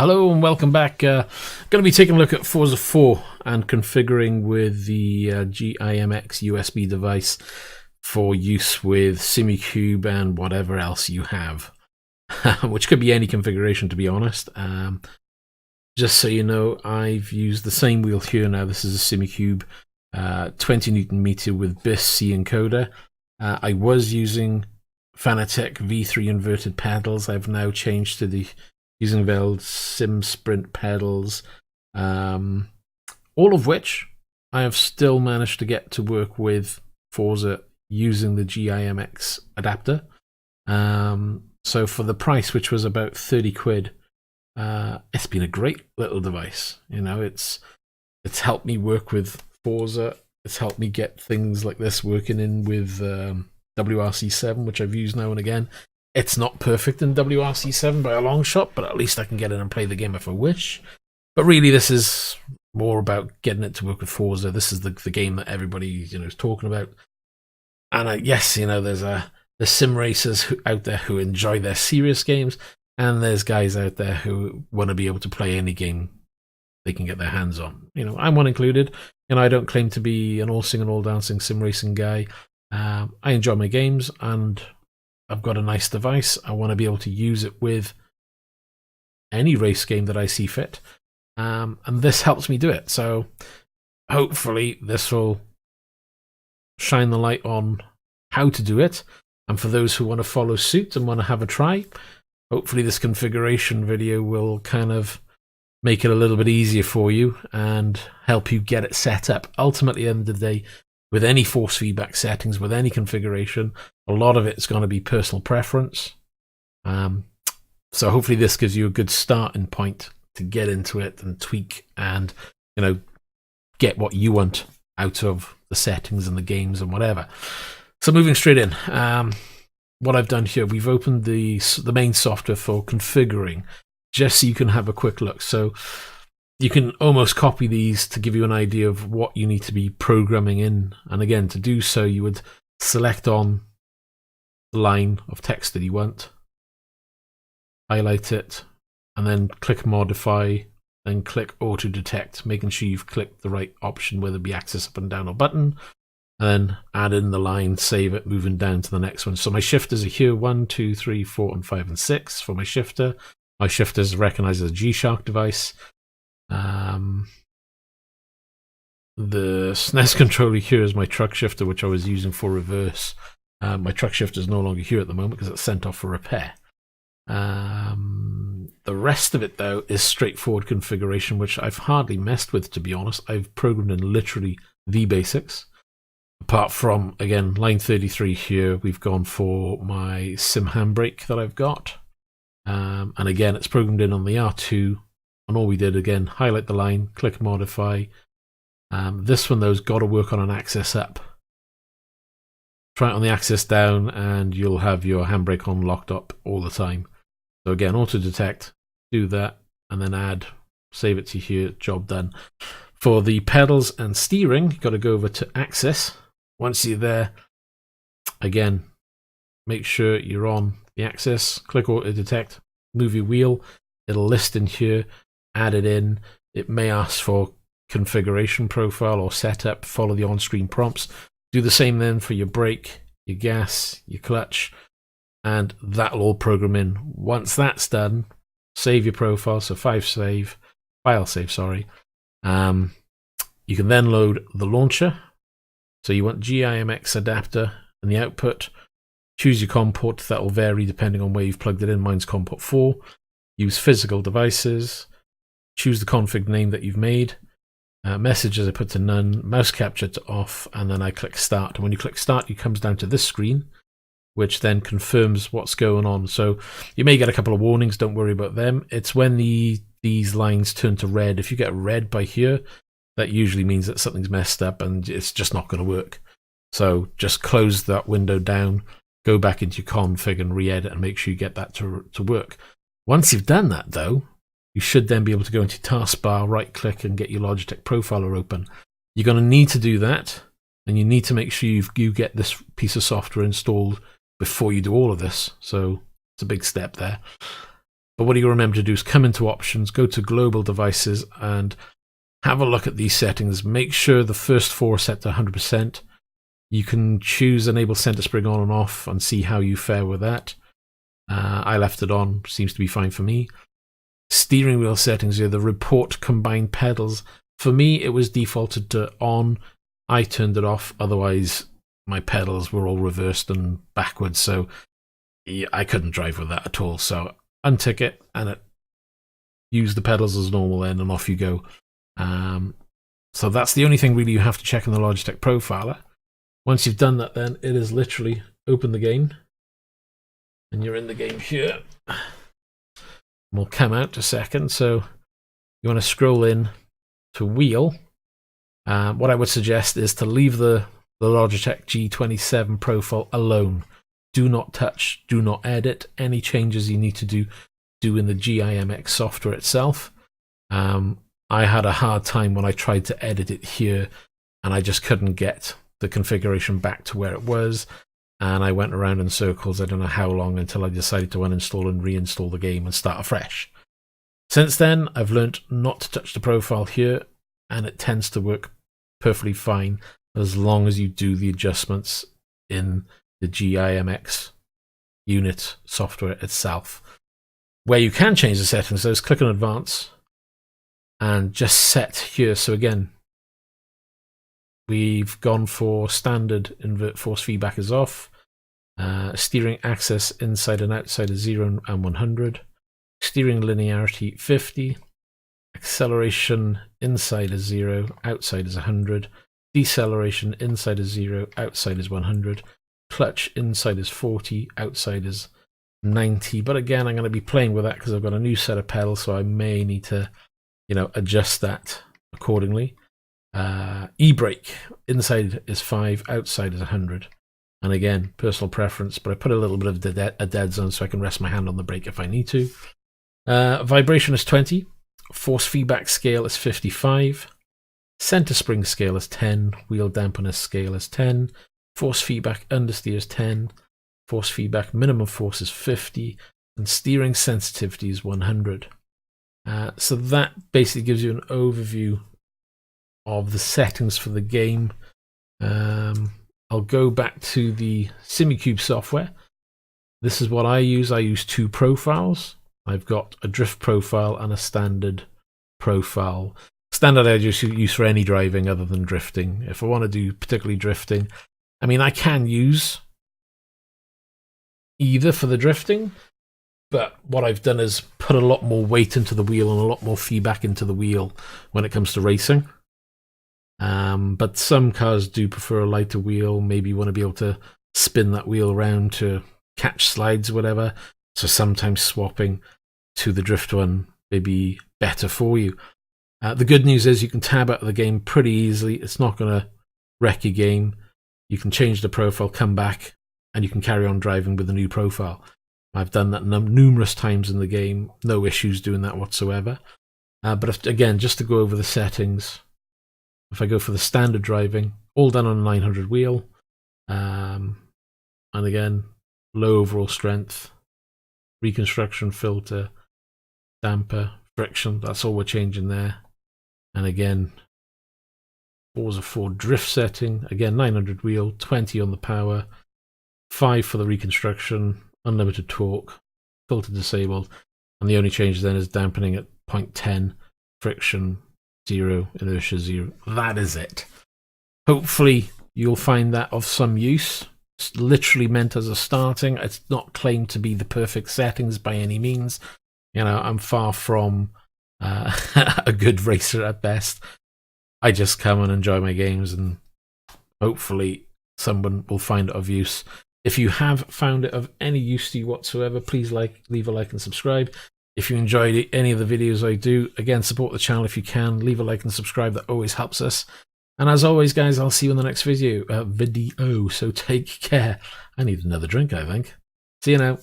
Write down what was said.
Hello and welcome back. Going to be taking a look at Forza 4 and configuring with the GIMX USB device for use with simucube and whatever else you have, which could be any configuration, to be honest. Just so you know, I've used the same wheel here now. This is a simucube 20 Newton meter with Biss-c encoder. I was using Fanatec V3 inverted pedals. I've now changed to the Heusinkveld Sim Sprint pedals, all of which I have still managed to get to work with Forza using the GIMX adapter. So for the price, which was about 30 quid, it's been a great little device. You know, it's helped me work with Forza. It's helped me get things like this working in with WRC7, which I've used now and again. It's not perfect in WRC7 by a long shot, but at least I can get in and play the game if I wish. But really, this is more about getting it to work with Forza. This is the game that everybody is talking about. And yes, there's sim racers out there who enjoy their serious games, and there's guys out there who want to be able to play any game they can get their hands on. I'm one included. I don't claim to be an all singing, all dancing sim racing guy. I enjoy my games, and I've got a nice device. I want to be able to use it with any race game that I see fit. And this helps me do it. So hopefully this will shine the light on how to do it. And for those who want to follow suit and want to have a try, hopefully this configuration video will kind of make it a little bit easier for you and help you get it set up. Ultimately, at the end of the day, with any force feedback settings, with any configuration, a lot of it's going to be personal preference. So hopefully this gives you a good starting point to get into it and tweak and, get what you want out of the settings and the games and whatever. So moving straight in, what I've done here, we've opened the main software for configuring, just so you can have a quick look. So you can almost copy these to give you an idea of what you need to be programming in. And again, to do so, you would select on the line of text that you want, highlight it, and then click Modify, then click Auto Detect, making sure you've clicked the right option, whether it be axis up and down or button, and then add in the line, save it, moving down to the next one. So my shifters are here, 1, 2, 3, 4, and 5, and 6 for my shifter. My shifter is recognized as a G-Shock device. The SNES controller here is my truck shifter, which I was using for reverse. My truck shifter is no longer here at the moment because it's sent off for repair. The rest of it, though, is straightforward configuration, which I've hardly messed with, to be honest. I've programmed in literally the basics. Apart from, again, line 33 here, we've gone for my sim handbrake that I've got. And again, it's programmed in on the R2. And all we did, again, highlight the line, click Modify. This one, though, has got to work on an axis up. Try it on the axis down, and you'll have your handbrake on locked up all the time. So again, auto detect, do that, and then add, save it to here, job done. For the pedals and steering, you've got to go over to axis. Once you're there, again, make sure you're on the axis, click auto detect, move your wheel, it'll list in here, add it in. It may ask for configuration profile or setup, follow the on-screen prompts. Do the same then for your brake, your gas, your clutch, and that'll all program in. Once that's done, save your profile, so file save. You can then load the launcher. So you want GIMX adapter and the output. Choose your COM port, that will vary depending on where you've plugged it in. Mine's COM port 4. Use physical devices. Choose the config name that you've made. Messages I put to none, mouse capture to off, and then I click start. And when you click start, it comes down to this screen, which then confirms what's going on. So you may get a couple of warnings, don't worry about them. It's when these lines turn to red. If you get red by here, that usually means that something's messed up and it's just not going to work. So just close that window down, go back into your config and re-edit and make sure you get that to work. Once you've done that, though, you should then be able to go into taskbar, right click, and get your Logitech profiler open. You're going to need to do that, and you need to make sure you get this piece of software installed before you do all of this. So it's a big step there. But what you remember to do is come into options, go to global devices, and have a look at these settings. Make sure the first 4 are set to 100%. You can choose enable center spring on and off and see how you fare with that. I left it on, seems to be fine for me. Steering wheel settings here, the report combined pedals. For me, it was defaulted to on. I turned it off, otherwise my pedals were all reversed and backwards, so yeah, I couldn't drive with that at all. So untick it and use the pedals as normal then, and off you go. So that's the only thing really you have to check in the Logitech Profiler. Once you've done that, then it is literally open the game, and you're in the game here. We'll come out a second. So you want to scroll in to wheel. What I would suggest is to leave the Logitech G27 profile alone. Do not touch, do not edit. Any changes you need to do in the GIMX software itself. I had a hard time when I tried to edit it here, and I just couldn't get the configuration back to where it was, and I went around in circles I don't know how long until I decided to uninstall and reinstall the game and start afresh. Since then, I've learnt not to touch the profile here, and it tends to work perfectly fine as long as you do the adjustments in the GIMX unit software itself. Where you can change the settings, though, is click on Advance and just set here. So again, we've gone for standard invert force feedback is off. Steering axis inside and outside is 0 and 100. Steering linearity 50. Acceleration inside is 0, outside is 100. Deceleration inside is 0, outside is 100. Clutch inside is 40, outside is 90. But again, I'm going to be playing with that because I've got a new set of pedals, so I may need to, adjust that accordingly. E-brake inside is 5, outside is 100. And again, personal preference, but I put a little bit of a dead zone so I can rest my hand on the brake if I need to. Vibration is 20. Force feedback scale is 55. Center spring scale is 10. Wheel damperness scale is 10. Force feedback understeer is 10. Force feedback minimum force is 50. And steering sensitivity is 100. So that basically gives you an overview of the settings for the game. I'll go back to the simucube software. This is what I use. I use 2 profiles. I've got a drift profile and a standard profile. Standard I just use for any driving other than drifting. If I want to do particularly drifting, I mean, I can use either for the drifting, but what I've done is put a lot more weight into the wheel and a lot more feedback into the wheel when it comes to racing. But some cars do prefer a lighter wheel. Maybe you want to be able to spin that wheel around to catch slides or whatever. So sometimes swapping to the drift one may be better for you. The good news is you can tab out of the game pretty easily. It's not going to wreck your game. You can change the profile, come back, and you can carry on driving with the new profile. I've done that numerous times in the game. No issues doing that whatsoever. But again, just to go over the settings, if I go for the standard driving, all done on a 900 wheel, and again, low overall strength, reconstruction filter, damper, friction, that's all we're changing there. And again, Forza 4 drift setting, again 900 wheel, 20 on the power, 5 for the reconstruction, unlimited torque, filter disabled, and the only change then is dampening at 0.10, friction 0, inertia 0. That is it. Hopefully you'll find that of some use. It's literally meant as a starting. It's not claimed to be the perfect settings by any means. I'm far from a good racer at best. I just come and enjoy my games, and hopefully someone will find it of use. If you have found it of any use to you whatsoever, please leave a like and subscribe. If you enjoyed any of the videos I do, again, support the channel if you can. Leave a like and subscribe. That always helps us. And as always, guys, I'll see you in the next video. So take care. I need another drink, I think. See you now.